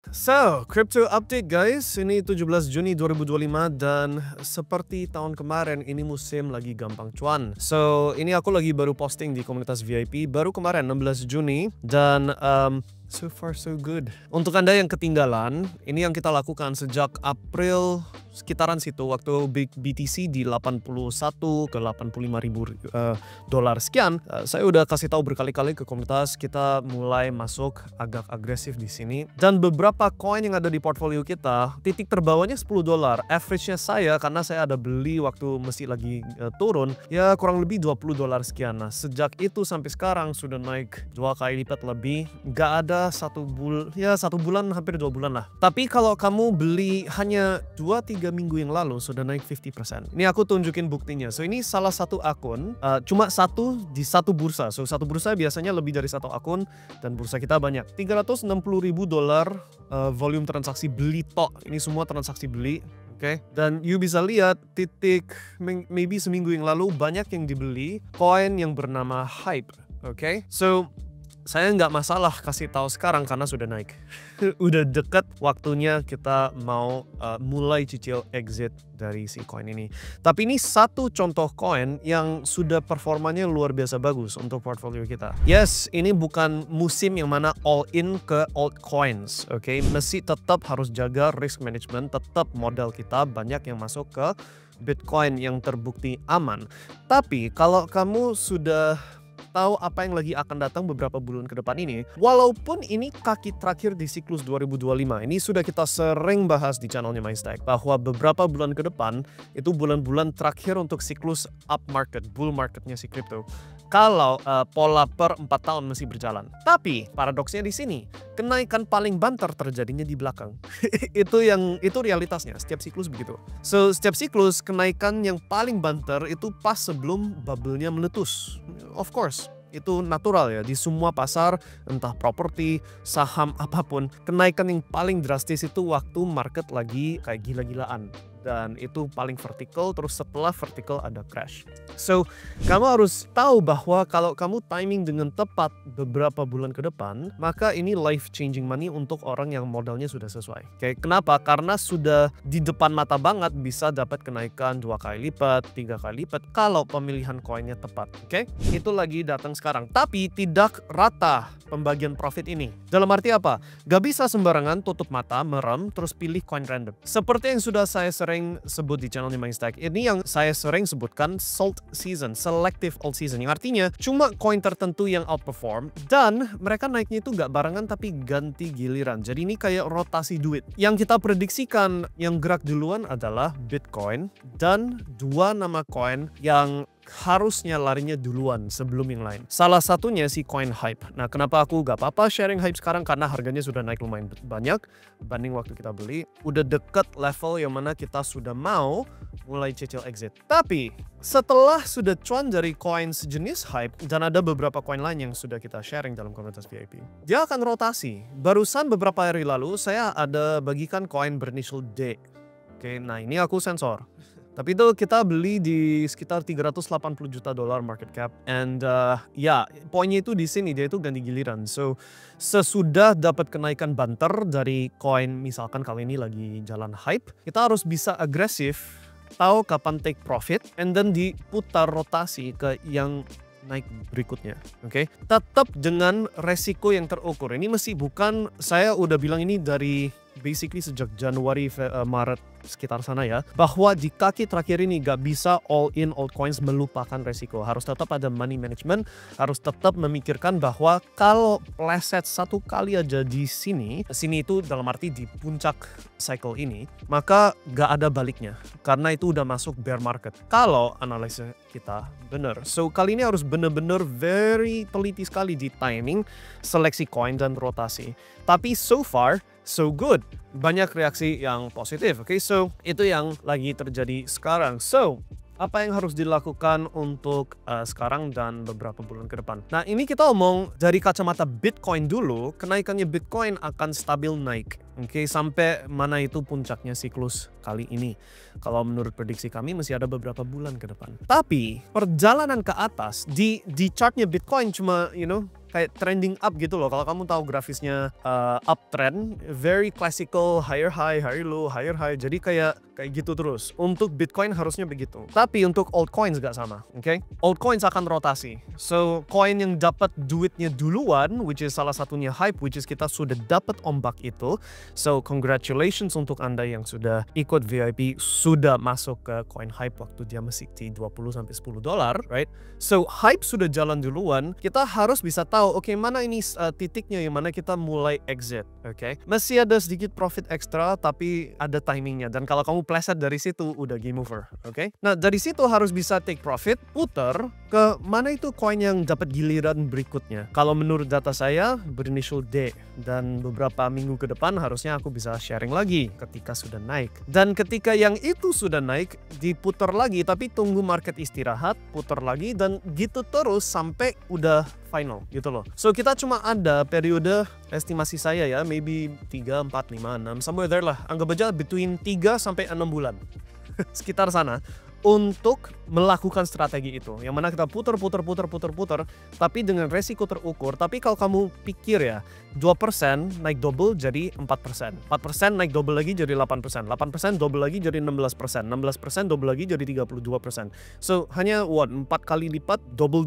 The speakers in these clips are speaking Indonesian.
So, crypto update guys, ini 17 Juni 2025 dan seperti tahun kemarin ini musim lagi gampang cuan. So, ini aku lagi baru posting di komunitas VIP baru kemarin 16 Juni dan so far so good. Untuk Anda yang ketinggalan, ini yang kita lakukan sejak April sekitaran situ waktu BTC di 81 ke 85 ribu dolar sekian. Saya udah kasih tahu berkali-kali ke komunitas kita mulai masuk agak agresif di sini dan beberapa koin yang ada di portfolio kita titik terbawahnya 10 dolar. Average-nya saya karena saya ada beli waktu masih lagi turun ya kurang lebih 20 dolar sekian. Nah, sejak itu sampai sekarang sudah naik 2 kali lipat lebih. Nggak ada satu bulan hampir 2 bulan lah. Tapi kalau kamu beli hanya 2-3 minggu yang lalu sudah naik 50%. Ini aku tunjukin buktinya. So ini salah satu akun, cuma satu di satu bursa. So satu bursa biasanya lebih dari satu akun dan bursa kita banyak. 360 ribu dolar volume transaksi beli tok. Ini semua transaksi beli. Oke, dan you bisa lihat titik maybe seminggu yang lalu banyak yang dibeli koin yang bernama Hype. Oke, so saya nggak masalah kasih tahu sekarang karena sudah naik. Udah deket waktunya kita mau mulai cicil exit dari si koin ini. Tapi ini satu contoh koin yang sudah performanya luar biasa bagus untuk portfolio kita. Yes, ini bukan musim yang mana all in ke altcoins. Oke, mesti tetap harus jaga risk management, tetap modal kita banyak yang masuk ke Bitcoin yang terbukti aman. Tapi kalau kamu sudah tahu apa yang lagi akan datang beberapa bulan ke depan ini, walaupun ini kaki terakhir di siklus 2025, ini sudah kita sering bahas di channelnya MyStack bahwa beberapa bulan ke depan itu bulan-bulan terakhir untuk siklus up market, bull marketnya si crypto. Kalau pola per 4 tahun masih berjalan. Tapi paradoksnya di sini, kenaikan paling banter terjadinya di belakang. itu realitasnya, setiap siklus begitu. So, setiap siklus kenaikan yang paling banter itu pas sebelum bubble-nya meletus. Of course, itu natural ya di semua pasar, entah properti, saham apapun. Kenaikan yang paling drastis itu waktu market lagi kayak gila-gilaan. Dan itu paling vertikal, terus setelah vertikal ada crash. So, kamu harus tahu bahwa kalau kamu timing dengan tepat beberapa bulan ke depan, maka ini life changing money untuk orang yang modalnya sudah sesuai. Oke, kenapa? Karena sudah di depan mata banget bisa dapat kenaikan 2 kali lipat, 3 kali lipat kalau pemilihan koinnya tepat. Oke, itu lagi datang sekarang. Tapi tidak rata pembagian profit ini. Dalam arti apa? Gak bisa sembarangan tutup mata, merem, terus pilih koin random. Seperti yang sudah saya sering sebut di channelnya MyStack, ini yang saya sering sebutkan SALT season, selective alt season, yang artinya cuma koin tertentu yang outperform dan mereka naiknya itu gak barengan tapi ganti giliran. Jadi ini kayak rotasi duit. Yang kita prediksikan yang gerak duluan adalah Bitcoin dan 2 nama koin yang harusnya larinya duluan sebelum yang lain. Salah satunya si coin Hype. Nah, kenapa aku gak apa-apa sharing Hype sekarang? Karena harganya sudah naik lumayan banyak banding waktu kita beli. Udah deket level yang mana kita sudah mau mulai cicil exit. Tapi setelah sudah cuan dari koin sejenis Hype dan ada beberapa koin lain yang sudah kita sharing dalam komunitas VIP, dia akan rotasi. Barusan beberapa hari lalu saya ada bagikan koin berinisial D. Oke, nah ini aku sensor. Tapi itu kita beli di sekitar 380 juta dolar market cap. And ya, poinnya itu di sini, dia itu ganti giliran. So, sesudah dapat kenaikan banter dari koin, misalkan kali ini lagi jalan Hype, kita harus bisa agresif, tahu kapan take profit, and then diputar rotasi ke yang naik berikutnya. Oke, tetap dengan resiko yang terukur. Ini masih bukan, saya udah bilang ini dari basically sejak Januari, Maret sekitar sana ya, bahwa di kaki terakhir ini gak bisa all in altcoins melupakan resiko. Harus tetap ada money management, harus tetap memikirkan bahwa kalau pleset satu kali aja di sini itu dalam arti di puncak cycle ini, maka gak ada baliknya karena itu udah masuk bear market. Kalau analisa kita benar. So kali ini harus benar-benar very teliti sekali di timing, seleksi koin dan rotasi. Tapi so far so good. Banyak reaksi yang positif. Oke, so itu yang lagi terjadi sekarang. So, apa yang harus dilakukan untuk sekarang dan beberapa bulan ke depan? Nah, ini kita omong dari kacamata Bitcoin dulu. Kenaikannya Bitcoin akan stabil naik. Oke, sampai mana itu puncaknya siklus kali ini. Kalau menurut prediksi kami masih ada beberapa bulan ke depan. Tapi perjalanan ke atas di chartnya Bitcoin cuma kayak trending up gitu loh. Kalau kamu tahu grafisnya uptrend, very classical, higher high, higher low, higher high. Jadi kayak gitu terus. Untuk Bitcoin harusnya begitu. Tapi untuk altcoins gak sama, oke? Altcoins akan rotasi. So, coin yang dapat duitnya duluan, which is salah satunya HYPE, which is kita sudah dapat ombak itu. So, congratulations untuk Anda yang sudah ikut VIP, sudah masuk ke coin HYPE waktu dia masih di 20 sampai 10 dolar, right? So, HYPE sudah jalan duluan, kita harus bisa tahu, oke, mana ini titiknya yang mana kita mulai exit, oke? Masih ada sedikit profit ekstra, tapi ada timingnya. Dan kalau kamu pleset dari situ, udah game over, oke? Nah, dari situ harus bisa take profit, puter ke mana itu coin yang dapat giliran berikutnya. Kalau menurut data saya, berinitial D. Dan beberapa minggu ke depan harusnya aku bisa sharing lagi ketika sudah naik. Dan ketika yang itu sudah naik, diputar lagi, tapi tunggu market istirahat, putar lagi, dan gitu terus sampai udah final gitu loh. So kita cuma ada periode estimasi saya ya, maybe 3, 4, 5, 6, somewhere there lah. Anggap aja between 3 sampai 6 bulan. Sekitar sana. Untuk melakukan strategi itu, yang mana kita putar, tapi dengan resiko terukur. Tapi kalau kamu pikir ya, 2% naik double jadi 4%, 4% naik double lagi jadi 8%, 8% double lagi jadi 16%, 16% double lagi jadi 32%. So hanya 4 kali lipat, double,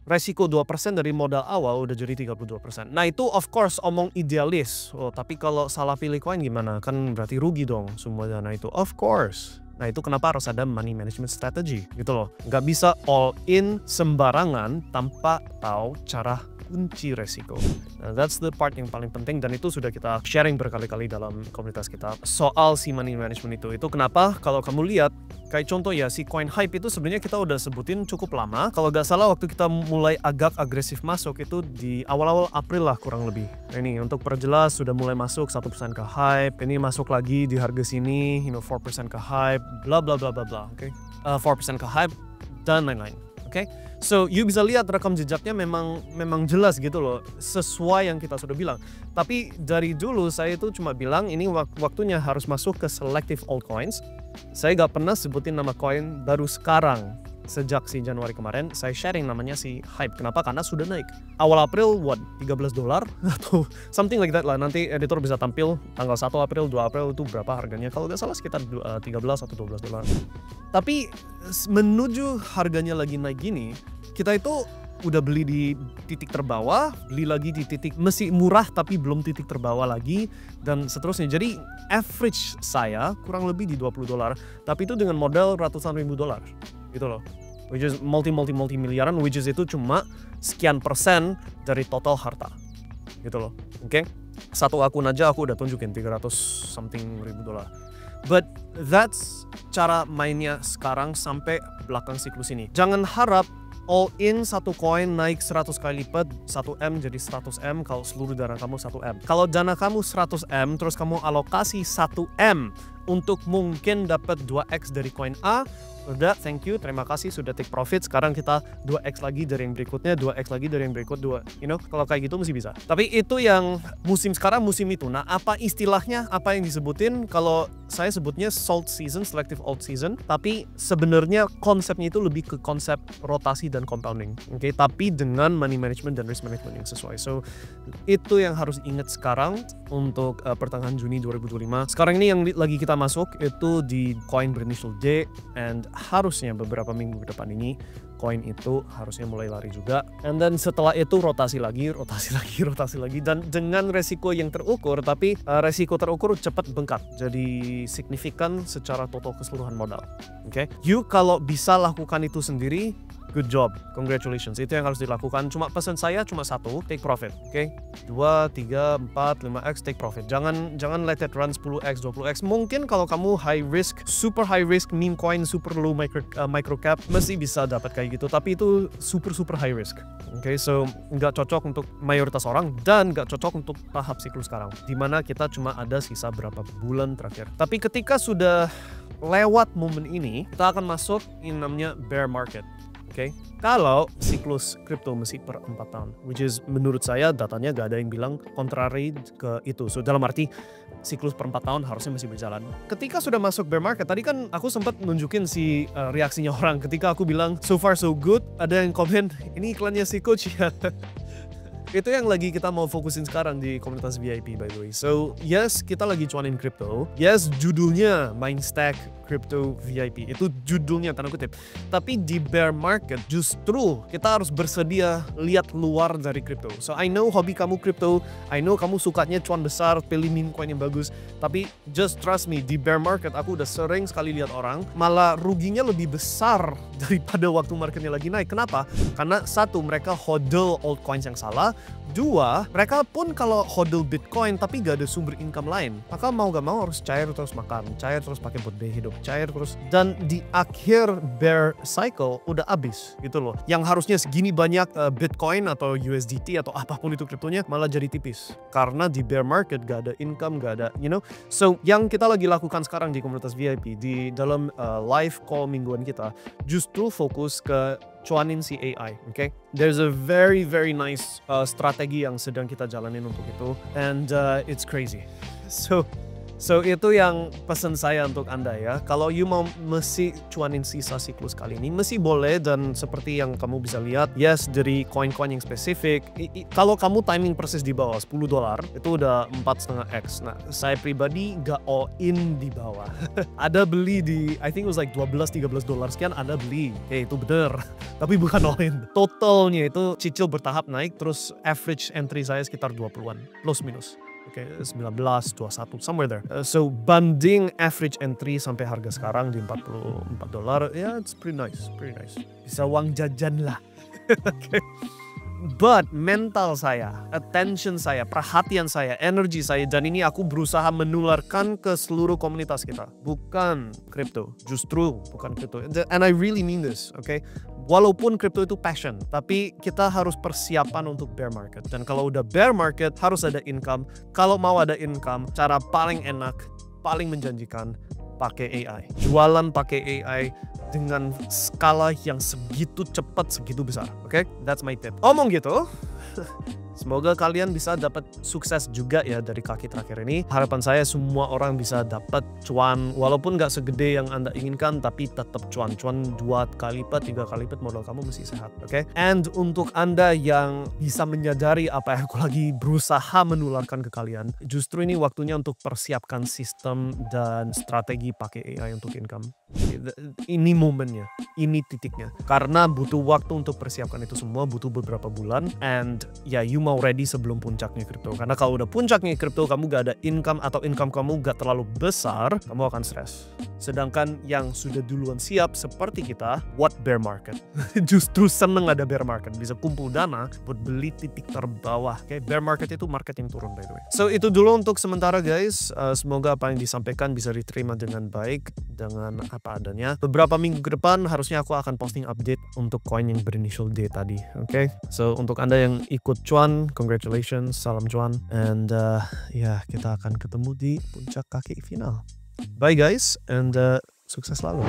resiko 2% dari modal awal udah jadi 32%. Nah itu of course omong idealis. Oh tapi kalau salah pilih coin gimana? Kan berarti rugi dong semua dana itu. Of course. Nah itu kenapa harus ada money management strategy gitu loh. Nggak bisa all in sembarangan tanpa tahu cara kunci resiko. Nah, that's the part yang paling penting dan itu sudah kita sharing berkali-kali dalam komunitas kita soal si money management itu. Itu kenapa kalau kamu lihat kayak contoh ya si coin HYPE itu sebenarnya kita udah sebutin cukup lama. Kalau nggak salah waktu kita mulai agak agresif masuk itu di awal-awal April lah kurang lebih. Nah, ini untuk perjelas sudah mulai masuk 1% ke HYPE. Ini masuk lagi di harga sini, 4% ke HYPE, bla bla bla bla bla, oke? 4% ke HYPE dan lain-lain. Okay? So, you bisa lihat rekam jejaknya memang jelas gitu loh, sesuai yang kita sudah bilang. Tapi dari dulu saya itu cuma bilang ini waktunya harus masuk ke selective altcoins. Saya gak pernah sebutin nama coin baru sekarang. Sejak si Januari kemarin, saya sharing namanya si HYPE. Kenapa? Karena sudah naik. Awal April, $13 atau something like that lah. Nanti editor bisa tampil tanggal 1 April, 2 April itu berapa harganya. Kalau nggak salah sekitar 13 atau $12. Tapi menuju harganya lagi naik gini, kita itu udah beli di titik terbawah, beli lagi di titik masih murah tapi belum titik terbawah lagi, dan seterusnya. Jadi average saya kurang lebih di $20, tapi itu dengan modal ratusan ribu dolar. Gitu loh, which is multi miliaran, which is itu cuma sekian persen dari total harta, gitu loh, oke? Satu akun aja aku udah tunjukin 300 something ribu dolar. But that's cara mainnya sekarang sampai belakang siklus ini. Jangan harap all in satu koin naik 100 kali lipat, 1M jadi 100M kalau seluruh dana kamu 1M. Kalau dana kamu 100M terus kamu alokasi 1M untuk mungkin dapat 2x dari koin A, udah thank you, terima kasih sudah take profit. Sekarang kita 2x lagi dari yang berikutnya, 2x lagi dari yang berikut, kalau kayak gitu mesti bisa. Tapi itu yang musim sekarang, musim itu. Nah, apa istilahnya, apa yang disebutin? Kalau saya sebutnya salt season, selective alt season, tapi sebenarnya konsepnya itu lebih ke konsep rotasi dan compounding, oke? Tapi dengan money management dan risk management yang sesuai. So, itu yang harus ingat sekarang untuk pertengahan Juni 2025. Sekarang ini yang lagi kita masuk itu di coin berinitial D, and harusnya beberapa minggu ke depan ini koin itu harusnya mulai lari juga. And then setelah itu rotasi lagi, dan dengan resiko yang terukur, tapi resiko terukur cepat bengkak jadi signifikan secara total keseluruhan modal. Oke, you kalau bisa lakukan itu sendiri, good job, congratulations, itu yang harus dilakukan. Cuma pesan saya cuma satu, take profit, oke? 2, 3, 4, 5x take profit. Jangan let it run 10x, 20x. Mungkin kalau kamu high risk, super high risk, meme coin, super low micro cap, masih bisa dapat kayak gitu. Tapi itu super high risk. Oke, so nggak cocok untuk mayoritas orang dan nggak cocok untuk tahap siklus sekarang, dimana kita cuma ada sisa berapa bulan terakhir. Tapi ketika sudah lewat momen ini, kita akan masuk yang namanya bear market. Oke, kalau siklus kripto masih per 4 tahun, which is menurut saya datanya gak ada yang bilang contrary ke itu. So dalam arti siklus per 4 tahun harusnya masih berjalan. Ketika sudah masuk bear market, tadi kan aku sempat nunjukin si reaksinya orang ketika aku bilang so far so good. Ada yang komen, ini iklannya si coach ya. Itu yang lagi kita mau fokusin sekarang di komunitas VIP by the way. So yes, kita lagi cuanin crypto. Yes, judulnya Mindstack Crypto VIP. Itu judulnya tanda kutip. Tapi di bear market justru kita harus bersedia lihat luar dari crypto. So I know hobi kamu crypto, I know kamu sukanya cuan besar, pilih meme coin yang bagus. Tapi just trust me, di bear market aku udah sering sekali lihat orang malah ruginya lebih besar daripada waktu marketnya lagi naik. Kenapa? Karena satu, mereka hodl altcoins yang salah. Dua, mereka pun kalau hodl Bitcoin tapi gak ada sumber income lain, maka mau gak mau harus cair terus makan, cair terus pakai buat biaya hidup, cair terus. Dan di akhir bear cycle udah habis gitu loh. Yang harusnya segini banyak Bitcoin atau USDT atau apapun itu kriptonya malah jadi tipis. Karena di bear market gak ada income, gak ada, you know. So yang kita lagi lakukan sekarang di komunitas VIP, di dalam live call mingguan kita, justru fokus ke cuanin si AI, okay? There's a very nice strategi yang sedang kita jalanin untuk itu, and it's crazy. So itu yang pesan saya untuk Anda ya. Kalau you mau mesti cuanin sisa siklus kali ini, mesti boleh. Dan seperti yang kamu bisa lihat, yes, dari koin-koin yang spesifik, kalau kamu timing persis di bawah $10, itu udah 4,5x. Nah, saya pribadi gak all in di bawah. Ada beli di, I think it was like $12-13 sekian, ada beli. Oke, itu bener. Tapi bukan all in. Totalnya itu cicil bertahap naik, terus average entry saya sekitar 20-an, plus minus. Oke, 19, 21, somewhere there. So banding average entry sampai harga sekarang di $44, ya, it's pretty nice, pretty nice. Bisa uang jajan lah. Okay. But mental saya, attention saya, perhatian saya, energi saya, dan ini aku berusaha menularkan ke seluruh komunitas kita. Bukan crypto, justru bukan crypto. And I really mean this, okay? Walaupun crypto itu passion, tapi kita harus persiapan untuk bear market. Dan kalau udah bear market, harus ada income. Kalau mau ada income, cara paling enak, paling menjanjikan, pakai AI. Jualan pakai AI dengan skala yang segitu cepat, segitu besar. Oke? That's my tip. Omong gitu. Semoga kalian bisa dapat sukses juga ya dari kaki terakhir ini. Harapan saya semua orang bisa dapat cuan, walaupun nggak segede yang Anda inginkan, tapi tetap cuan. Cuan 2 kali lipat, 3 kali lipat, modal kamu mesti sehat. Oke? And untuk Anda yang bisa menyadari apa yang aku lagi berusaha menularkan ke kalian, justru ini waktunya untuk persiapkan sistem dan strategi pakai AI untuk income. Ini momennya, ini titiknya. Karena butuh waktu untuk persiapkan itu semua, butuh beberapa bulan. And ya, you mau ready sebelum puncaknya kripto. Karena kalau udah puncaknya kripto, kamu gak ada income atau income kamu gak terlalu besar, kamu akan stres. Sedangkan yang sudah duluan siap seperti kita, what bear market? Justru seneng ada bear market, bisa kumpul dana buat beli titik terbawah. Oke, bear market itu market yang turun by the way. So itu dulu untuk sementara guys. Semoga apa yang disampaikan bisa diterima dengan baik, dengan apa adanya. Beberapa minggu ke depan harusnya aku akan posting update untuk coin yang berinitial D tadi. Oke, so untuk Anda yang ikut cuan, congratulations, salam cuan, and ya, kita akan ketemu di puncak kaki final. Bye guys, and sukses selalu.